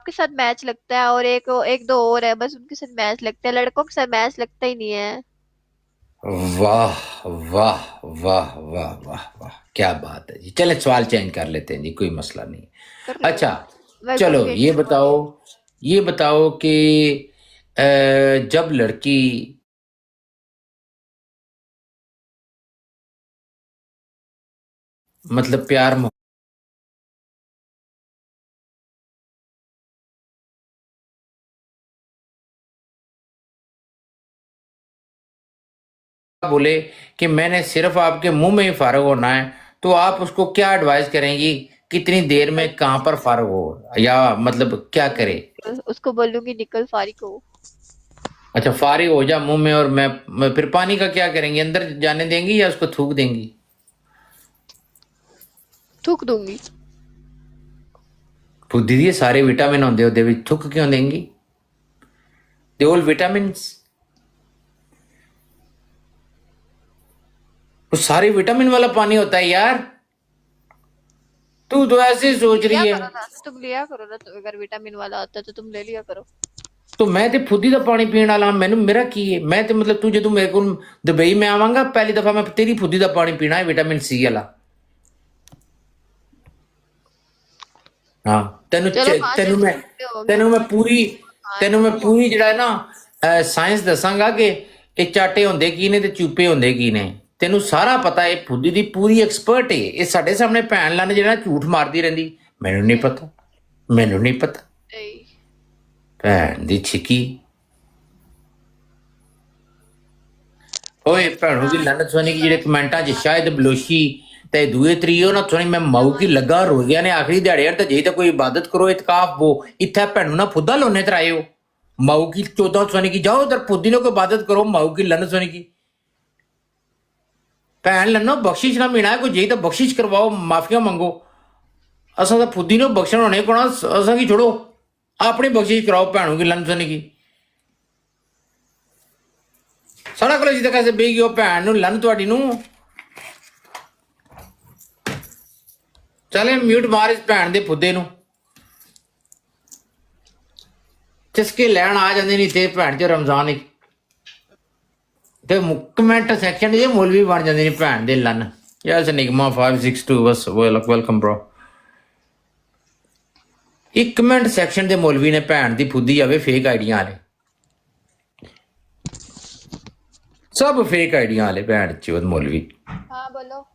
आपके साथ मैच लगता है, और एक एक दो और है बस, उनके साथ मैच लगता है, लड़कों के साथ मैच लगता ही नहीं है। वाह वाह वाह वाह वाह वाह, क्या बात है जी। चले सवाल चेंज कर लेते हैं जी, कोई मसला नहीं। कर लो। अच्छा, मेरे को चलो भी एक ये सवाल बताओ, है। ये बताओ कि जब लड़की मतलब प्यार बोले कि मैंने सिर्फ आपके मुंह में ही फारग होना है, तो आप उसको क्या एडवाइस करेंगी, कितनी देर में निकल। कहाँ पर फारग हो, या मतलब क्या करे? उसको बोलूंगी निकल फारिग हो। अच्छा, फारिग हो जा मुंह में, और मैं फिर पानी का क्या करेंगी, अंदर जाने देंगी या उसको थूक देंगी? थूक दूंगी। फूक दीजिए, सारे विटामिन होंगे ਉਹਦੇ ਵਿੱਚ, थूक क्यों देंगी? दे ऑल विटामिन्स, वो सारे विटामिन वाला पानी होता है यार, तू तो ऐसे ही सोच लिया रही है। करो ना, तुम लिया करो ना, तो अगर विटामिन वाला आता है तो तुम ले लिया करो। तो मैं ਤੇ ਫੁੱਦੀ ਦਾ ਪਾਣੀ ਪੀਣ ਵਾਲਾ, ਮੈਨੂੰ ਮੇਰਾ ਕੀ ਹੈ? ਮੈਂ ਤੇ ਮਤਲਬ ਤੂੰ ਜਦੋਂ ਮੇਰੇ ਕੋਲ ਦੁਬਈ ਮੈਂ ਆਵਾਂਗਾ ਪਹਿਲੀ ਦਫਾ ਮੈਂ ਤੇਰੀ ਫੁੱਦੀ ਦਾ ਪਾਣੀ ਪੀਣਾ ਹੈ, ਵਿਟਾमिन सी वाला। हाँ, तेन चलो 5 तेन मैं आंसर पूरे हो गए। तेन मैं पूरी हाँ तेन मैं पूरी जड़ा है ना साइंस दसांगा कि ये चाटे होंगे की ने ते चूपे होंगे की ने। तेन सारा पता है, फुद्दी दी पूरी एक्सपर्ट है ये, साडे सामने भैन लाने जड़ा झूठ मारती रहंदी। मैनू नहीं पता, मैनू नहीं पता, नहीं। भैन दी छिकी। ओए भैनों की हाँ। लानत सोनी की जेडे कमेंटा च शायद बलोशी ते दुए त्रीए ना सोनी मैं मऊ की लगा रोजिया ने आखिरी दिहाड़े यार, ते जे ते कोई इबादत करो इतकाफ वो इत्थे भैनों ना फुद्दा लोने तराए हो। मऊ की 14 सोनी की जाओ उधर फुद्दी ने कोई इबादत करो, मऊ की लानत सोनी की भैन लन्नो, बख्शिश ना मीना है कोई, जे तो बख्शिश करवाओ, माफिया मंगो। असा तो फुद्दी ने बख्शण होने को ना, असा की छोड़ो, अपनी बख्शिश कराओ भैनों की लानत सोनी की। साढ़ा को जिद कैसे बेही गयो भैन लन थोड़ी नू। चले म्यूट मार इस भैन दे फुद्दे नू, चस्के लैन आ जाते नहीं थे भैन च रमजान ते कमेंट सैक्शन च मौलवी बन जाते नहीं भैन दे लन। यस निगमा 562 बस वेलकम ब्रो। एक कमेंट सैक्शन दे मौलवी ने भैन दी फुद्दी आवे फेक आइडिया वाले, सब फेक आइडिया वाले भैन चोद मौलवी। हाँ बोलो।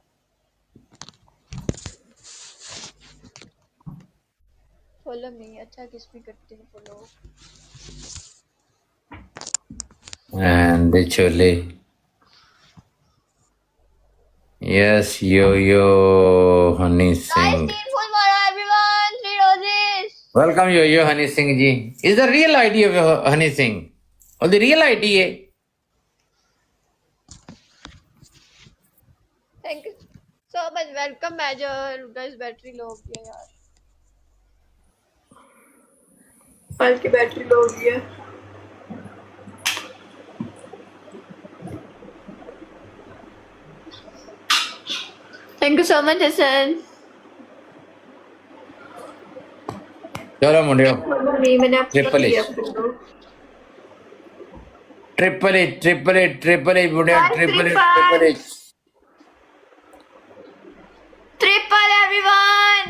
फॉलो नहीं अच्छा, किस भी करते हैं फॉलो। भैन दे छोले। Yes Yo Honey Guys, Singh, need full follow everyone. 3 roses. Welcome Yo Honey Singh ji. Is the real ID of Honey Singh, और द रियल आईडी है? Thank you so much. Welcome Major. Guys, battery low हो गया यार। आज की बैटरी लो हो गई है। Thank you so much, Hassan. चलो मुंडियो, नहीं, मैंने आपको कर ट्रिपल दिया H follow. Triple H triple H triple H मुंडिया, Guys, triple H triple triple. H. Triple everyone.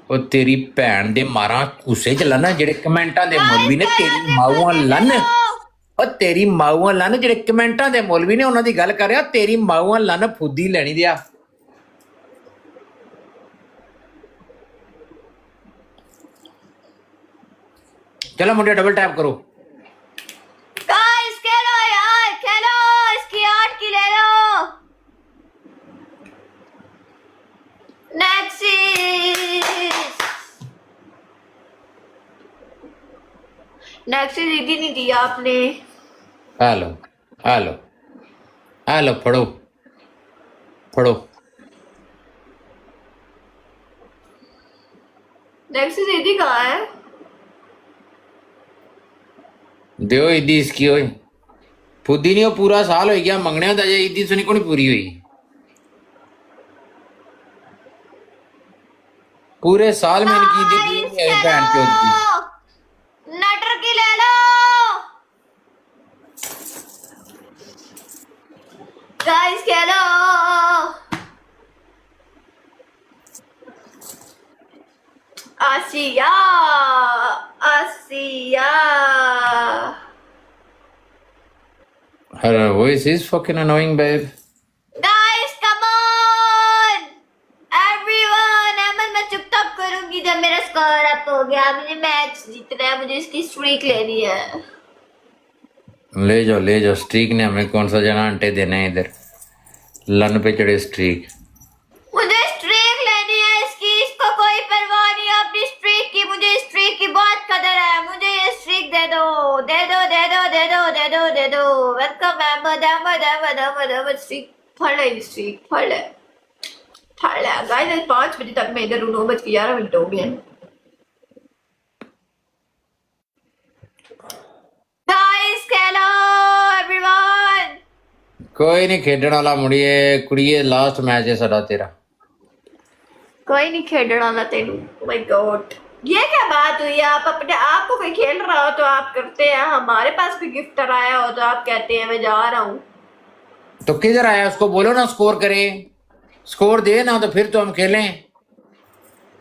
ਉਹ तेरी ਭੈਣ ਦੇ ਮਾਰਾਂ ਘੁੱਸੇ ਚ ਲੰਨ ਜਿਹੜੇ ਕਮੈਂਟਾਂ ਦੇ Guys, ਮੌਲਵੀ ਨੇ, चलो ਤੇਰੀ triple ਮਾਊਆਂ के ਲੰਨ। चलो. ਉਹ ਤੇਰੀ ਮਾਊਆਂ ਲੰਨ ਜਿਹੜੇ ਕਮੈਂਟਾਂ ਦੇ ਮੌਲਵੀ ਨੇ, ਉਹਨਾਂ ਦੀ ਗੱਲ ਕਰ ਰਿਹਾ, ਤੇਰੀ ਮਾਊਆਂ ਲੰਨ ਫੁੱਦੀ ਲੈਣੀ ਦਿਆ। चलो मुंडिया डबल टैप करो। Guys, खेलो यार, खेलो. इसकी 8 की ले लो. Nexus. Nexus दीदी नहीं दिया आपने. हेलो हेलो हेलो, फड़ो फड़ो। Nexus दीदी कहाँ है? ਦਿਓ ईदी इसकी ओए, फुद्दी नहीं, वो पूरा साल हो गया मंगने ਦਾ, ਜੇ ईदी सुनी को नहीं पूरी हुई। पूरे साल में इनकी दी ड्रीम गाइस नहीं आई बहन चोद की। नटर की ले लो गाइस, खेलो। Aasiya, Aasiya. Her voice is fucking annoying, babe. Guys come on everyone, Aman मैं चुप तब करूंगी जब मेरा स्कोर अप हो गया। मुझे मैच जीतना है, मुझे इसकी स्ट्रीक लेनी है। ले जाओ स्ट्रीक ने हमें कौन सा जना अंटे देना है इधर। लन पे चढ़े स्ट्रीक। मुझे स्ट्रीक लेनी है इसकी, इसको कोई परवाह नहीं है अपनी स्ट्रीक की। मुझे स्ट्रीक की बहुत कदर है, मुझे ये स्ट्रीक दे दो, दे दो, दे दो, दे दो, दे दो, दे दो। वेलकम अहमद, अहमद, अहमद, अहमद, अहमद। स्ट्रीक फड़ ले, स्ट्रीक फड़ ले, फड़ ले। गाइस 5 बजे तक मैं इधर हूँ, 9:11 हो गए। गाइस खेलो एवरीवन। कोई नहीं खेडण वाला मुड़िए कुड़िए, लास्ट मैच है साडा तेरा। कोई नहीं खेलने वाला तेनू। ओह माय गॉड, ये क्या बात हुई? आप अपने आप को कोई खेल रहा हो तो आप करते हैं, हमारे पास कोई गिफ्टर आया हो तो आप कहते हैं मैं जा रहा हूँ। तो किधर आया उसको बोलो ना स्कोर करे, स्कोर दे ना तो फिर तो हम खेलें।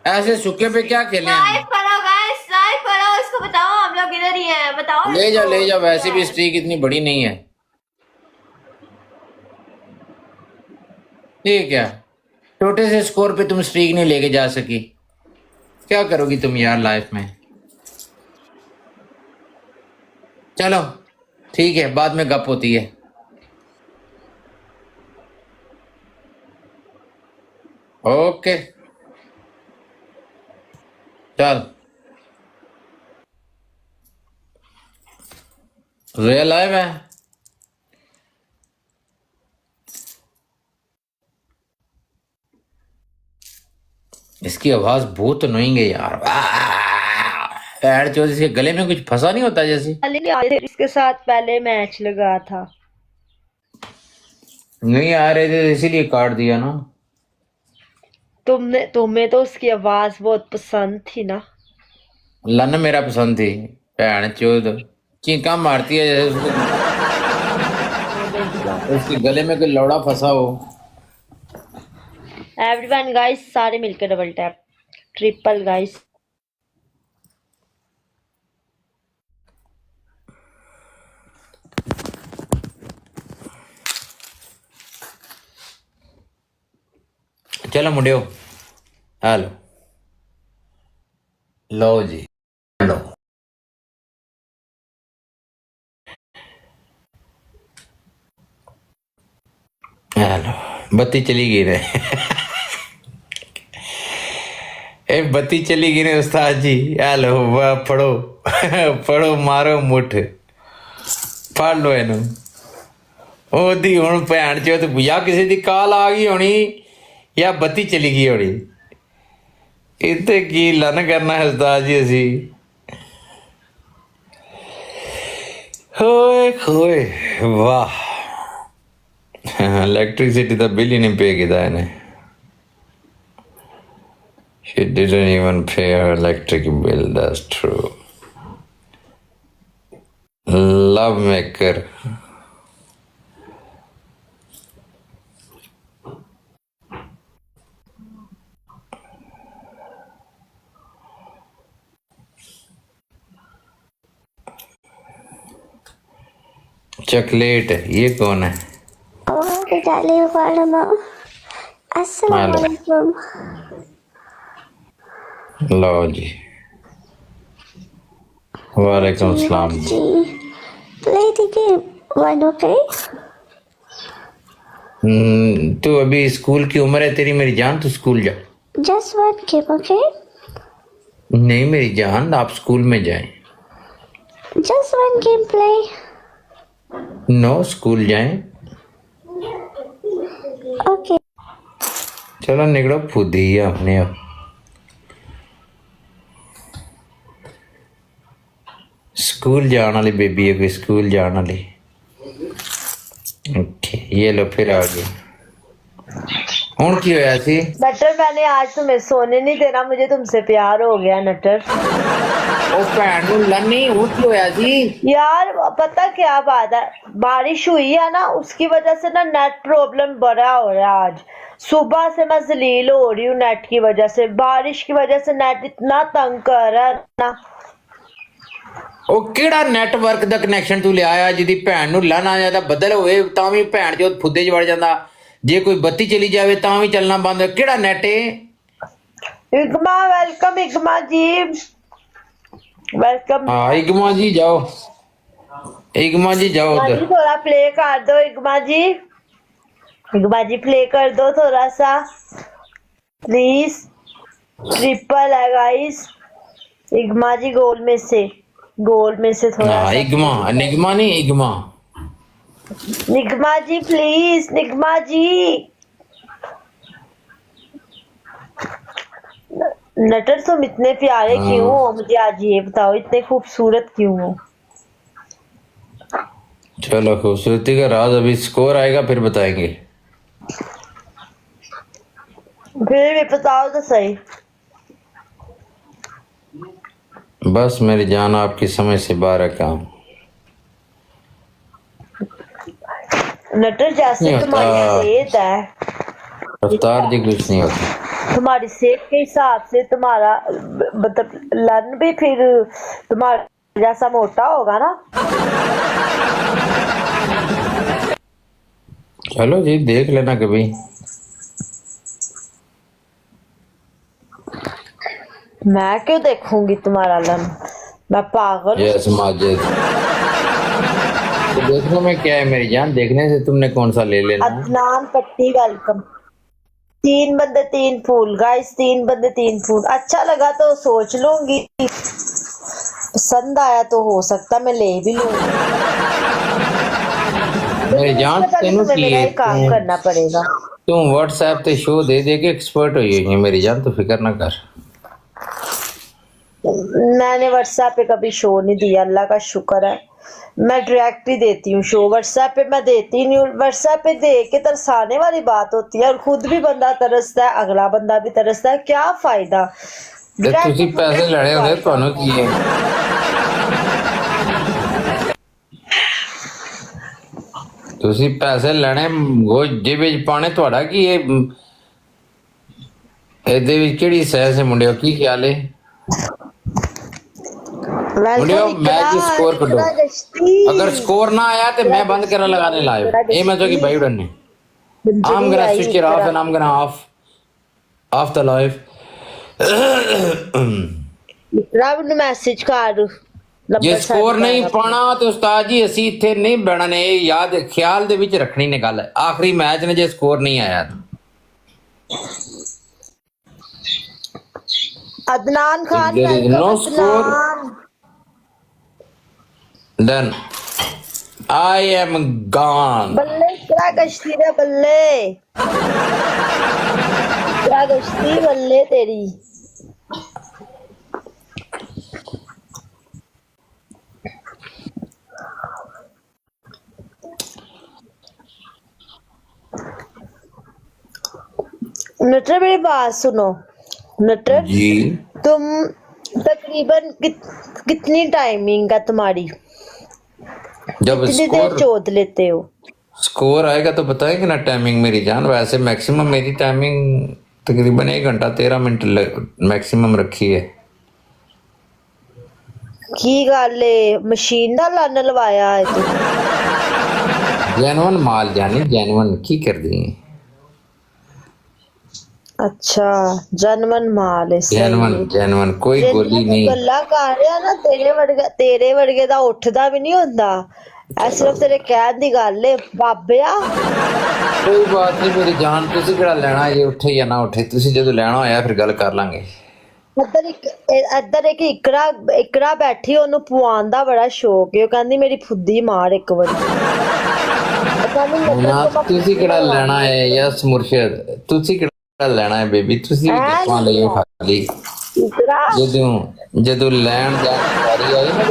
ऐसे सूखे पे क्या खेलें हम। लाइव करो गाइस, लाइव करो, इसको बताओ हम लोग इधर ही हैं, बताओ ले इसको। जाओ वैसे भी स्ट्रीक इतनी बड़ी नहीं है। ये क्या छोटे से स्कोर पे तुम स्ट्रीक नहीं लेके जा सकी, क्या करोगी तुम यार लाइफ में। चलो ठीक है, बाद में गप होती है। ओके चल रियल लाइव है। इसकी आवाज बहुत अनोइंग है यार। ऐड चो इसके गले में कुछ फंसा नहीं होता जैसे। इसके साथ पहले मैच लगा था, नहीं आ रहे थे इसीलिए काट दिया ना। तुम्हें तो उसकी आवाज बहुत पसंद थी ना। लन मेरा पसंद थी, भैन चोद चीका मारती है जैसे उसके गले में कोई लौड़ा फंसा हो। एवरीवन गाइस, सारे मिलकर डबल टैप, ट्रिपल गाइस। चलो मुंडियो, हेलो लो जी, हेलो हेलो। बत्ती चली गई रे ए बत्ती चली गई रे उस्ताद जी। हेलो वाह, पढ़ो पढ़ो, मारो मुठ, फड़ लो इनू। ओदी हुण भैन चो तो या किसी दी काल आ गई होनी या बत्ती चली गई होनी। इत्थे की लन करना है उस्ताद जी असी। होए होए वाह, इलेक्ट्रिसिटी का बिल ही नहीं पे किया इन्हें। She didn't even pay her electric bill, that's true. Love maker. Chocolate, ये कौन है? अस्सलामुअलैकुम। लो जी, वालेकुम सलाम जी। Play the game. One, okay? तू अभी स्कूल की उम्र है तेरी मेरी जान, तू स्कूल जा। Just one game, okay? नहीं मेरी जान, आप स्कूल में जाएं। Just one game play. No, school जाएं। Okay. चलो निकलो, फुदी है अपने आप। स्कूल जाने वाली बेबी है कोई, स्कूल जाने वाली। ओके ये लो फिर आ गई। ਹੁਣ ਕੀ ਹੋਇਆ ਸੀ? नटर मैंने आज तुम्हें सोने नहीं देना, मुझे तुमसे प्यार हो गया नटर। ਉਹ ਭੈਣ ਨੂੰ ਲੰਨੀ ਹੁਣ ਕੀ ਹੋਇਆ ਸੀ? यार पता क्या बात है, बारिश हुई है ना, उसकी वजह से ना नेट प्रॉब्लम बड़ा हो रहा है। आज सुबह से मैं जलील हो रही हूँ नेट की वजह से, बारिश की वजह से नेट इतना तंग कर रहा है ना। ਉਹ ਕਿਹੜਾ ਨੈਟਵਰਕ ਦਾ ਕਨੈਕਸ਼ਨ ਤੂੰ ਲਿਆ ਆ ਜਿਹਦੀ ਭੈਣ ਨੂੰ ਲੰਨ ਆ ਜਾਂਦਾ, ਬੱਦਲ ਹੋਵੇ ਤਾਂ ਵੀ ਭੈਣ ਚੋਦ ਫੁੱਦੇ 'ਚ ਵੜ ਜਾਂਦਾ, ਜੇ ਕੋਈ ਬੱਤੀ ਚਲੀ ਜਾਵੇ ਤਾਂ ਵੀ ਚੱਲਣਾ ਬੰਦ। ਕਿਹੜਾ ਨੈਟ ਏ? इगमा वेलकम, इगमा जी वेलकम। हाँ इगमा जी जाओ, इगमा जी जाओ हाँ जी, उधर। थोड़ा प्ले कर दो इगमा जी, इगमा जी प्ले कर दो थोड़ा सा प्लीज। ट्रिपल है गाइस, इगमा जी गोल में से थोड़ा हाँ सा। इगमा, निगमा नहीं इगमा। निगमा जी प्लीज, निगमा जी। नटर तुम इतने प्यारे क्यों हो, मुझे आज ये बताओ, इतने खूबसूरत क्यों हो? चलो खूबसूरती का राज अभी स्कोर आएगा फिर बताएंगे। फिर भी बताओ तो सही। बस मेरी जान आपकी समझ से बाहर है काम। नटर जैसे नहीं तुम्हारी होता। सेहत है, रफ्तार जी कुछ नहीं होती। तुम्हारी सेहत के हिसाब से तुम्हारा मतलब लन भी फिर तुम्हारा जैसा मोटा होगा ना। चलो जी देख लेना कभी। मैं क्यों देखूंगी तुम्हारा लन, मैं पागल हूँ। यस माजिद, तो देखने में क्या है मेरी जान, देखने से तुमने कौन सा ले लेना। अदनान पट्टी वेलकम। 3 बंदे 3 फूल गाइस, 3 बंदे 3 फूल। अच्छा लगा तो सोच लूंगी, पसंद आया तो हो सकता मैं ले भी लूंगी। मेरी जान तेनू की मेरा ही काम करना पड़ेगा। तुम व्हाट्सएप पे शो दे दे के एक्सपर्ट हो गई है मेरी जान, तो फिक्र ना कर। मैंने व्हाट्सएप पे कभी शो नहीं दिया, अल्लाह का शुक्र है। मैं डायरेक्ट ही देती हूँ शो, व्हाट्सएप पे मैं देती नहीं हूँ। व्हाट्सएप पे दे के तरसाने वाली बात होती है, और खुद भी बंदा तरसता है, अगला बंदा भी तरसता है, क्या फायदा। ਤੇ ਤੁਸੀਂ ਪੈਸੇ ਲੈਣੇ ਹੁੰਦੇ ਤੁਹਾਨੂੰ ਕੀ ਹੈ? ਤੁਸੀਂ ਪੈਸੇ ਲੈਣੇ ਉਹ ਜੇਬ ਵਿੱਚ ਪਾਣੇ, ਤੁਹਾਡਾ ਕੀ ਇਹ ਇਹਦੇ ਵਿੱਚ ਕਿਹੜੀ ਸਹਿ ਸੇ ਮੁੰਡਿਓ, ਕੀ ਖਿਆਲ ਹੈ? मुंडियो मैच स्कोर करो, अगर स्कोर ना आया तो मैं बंद करना लगाने लाइव, ये मैं तो कि भाई उड़ने I'm gonna switch it off and I'm gonna off the live। रब ਨੂੰ ਮੈਸੇਜ ਕਰ, ਜੇ ਸਕੋਰ ਨਹੀਂ ਪਾਣਾ ਤੇ ਉਸਤਾਦ ਜੀ ਅਸੀਂ ਇੱਥੇ ਨਹੀਂ ਬਹਿਣਾ ਨੇ, ਇਹ ਯਾਦ ਖਿਆਲ ਦੇ ਵਿੱਚ ਰੱਖਣੀ ਨੇ ਗੱਲ। ਆਖਰੀ ਮੈਚ ਨੇ ਜੇ ਸਕੋਰ ਨਹੀਂ ਆਇਆ। Adnan Khan There is no score, then I am gone। बल्ले क्या गश्ती रे बल्ले, क्या गश्ती बल्ले तेरी। नटर मेरी बात सुनो नटर जी तुम तकरीबन कितनी टाइमिंग है तुम्हारी, जब कितनी देर स्कोर चोद लेते हो? स्कोर आएगा तो बताएंगे ना टाइमिंग मेरी जान। वैसे मैक्सिमम मेरी टाइमिंग तकरीबन 1 घंटा 13 मिनट मैक्सिमम रखी है। की गल है, मशीन दा लन लवाया है तू? जेनवन माल जानी, जेनवन की कर दी। अच्छा जनमन माल है, जेनवन जेनवन कोई गोली नहीं। गल्ला कर रहा ना, तेरे वर्गे दा उठदा भी नहीं होंदा, ऐ सिर्फ तेरे कहन दी गल है बाबिया। कोई बात नहीं मेरी जान, तुसी किहड़ा लेना जे उठे या ना उठे, तुसी जदों लेना होया फिर गल कर लांगे। ਇੱਧਰ ਇੱਕ ਇਕਰਾ ਬੈਠੀ, ਉਹਨੂੰ ਪਵਾਉਣ ਦਾ ਬੜਾ ਸ਼ੌਕ ਹੈ, ਉਹ ਕਹਿੰਦੀ ਮੇਰੀ ਫੁੱਦੀ ਮਾਰ ਇੱਕ ਵਾਰੀ। ना तुसी किहड़ा लेना है यस मुर्शिद, तुसी किहड़ा लेना है बेबी, तुसी भी गप्पां लईओ खाली। जदों लैण जाण वारी आई ना